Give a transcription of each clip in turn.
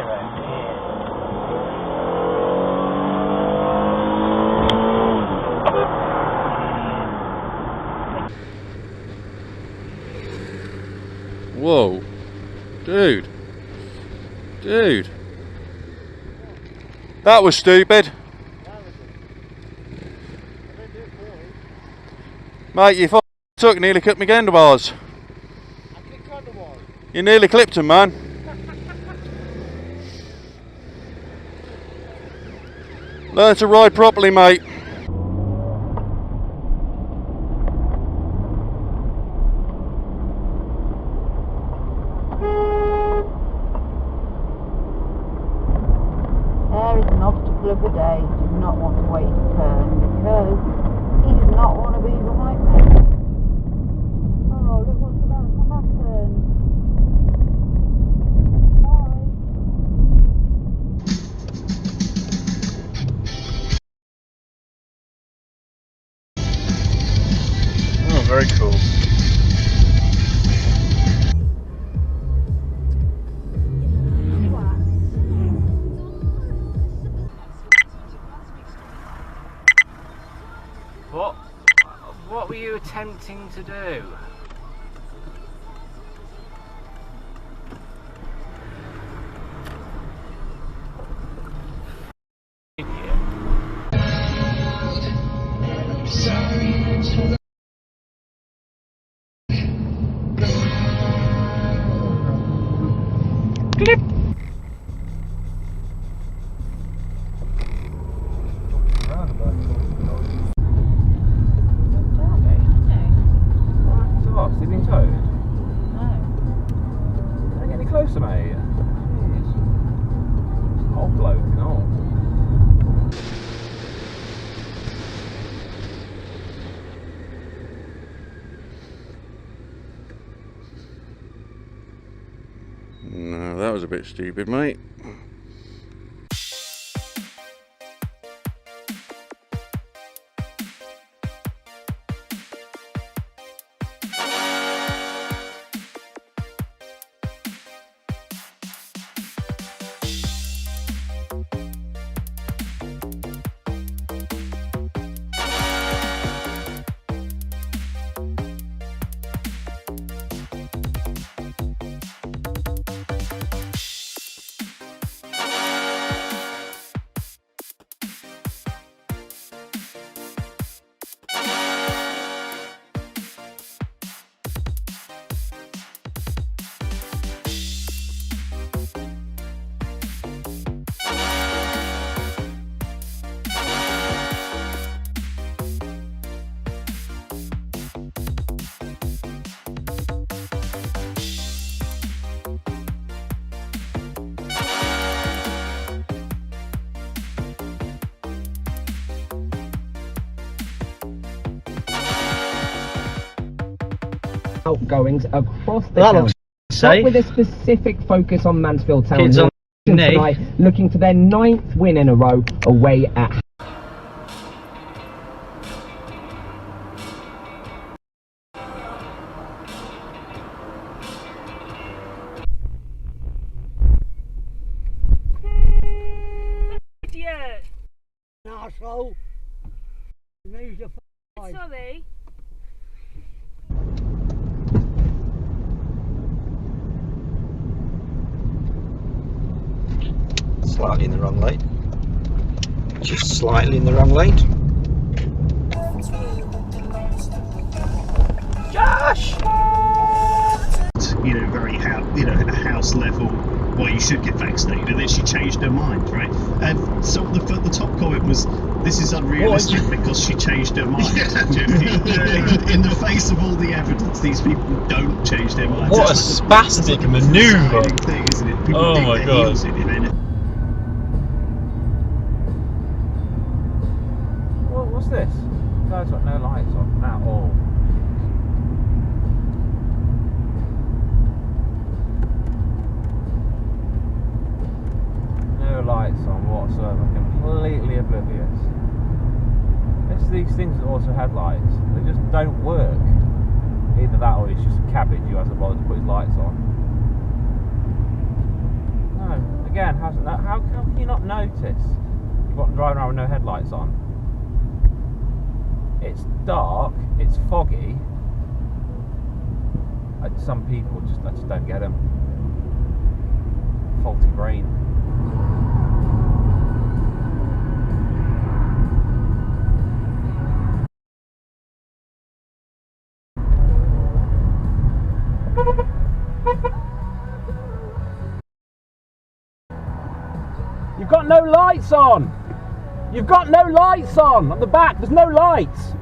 around here. Whoa. Dude. Dude. That was stupid. Mate, you took nearly clipped my handlebars. I clicked handlebars. You nearly clipped him, man. Learn to ride properly, mate. There is an obstacle of the day. He did not want to wait to turn because he did not want to be behind me. Oh, look what's about to happen. Bye. Oh, very cool. What were you attempting to do? Clip. Is he being towed? No. Can I get any closer, mate? Jeez. Old bloke and all. No, that was a bit stupid, mate. Outgoings across the That town, looks but safe. with a specific focus on Mansfield Town. Kids on knee. Tonight, looking to their 9th win in a row away at Arsehole. News your Sorry. Slightly in the wrong lane. Just slightly in the wrong lane. Josh! You know, very at a house level, well, you should get vaccinated, and then she changed her mind, right? And so the top comment was, this is unrealistic because she changed her mind. in the face of all the evidence, these people don't change their minds. What a spastic manoeuvre! Thing, isn't it? People Oh dig my their God. heels in anything. What's this? Car's got no lights on at all. No lights on whatsoever. Completely oblivious. It's these things that also had lights. They just don't work. Either that or he's just a cabbage who hasn't bothered to put his lights on. No, again, hasn't that? How can you not notice? You've got driving around with no headlights on. It's dark. It's foggy. Some people I just don't get them. Faulty brain. You've got no lights on! You've got no lights on the back, there's no lights!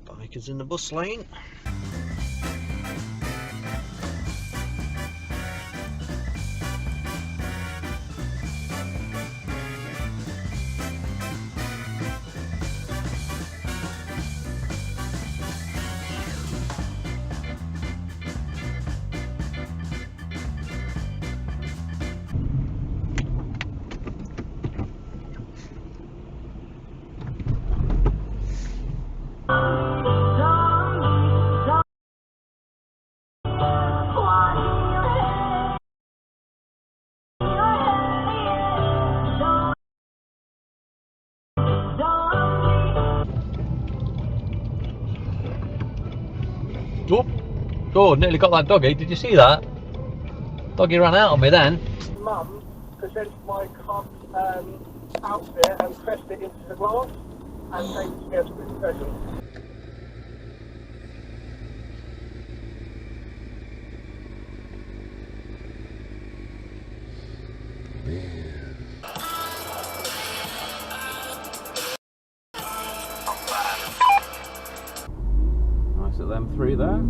Bikers in the bus lane. Oh, nearly got that doggy. Did you see that? Doggy ran out on me then. Mum presents my cub's outfit and pressed it into the glass and takes me as a good present. Nice at them three there.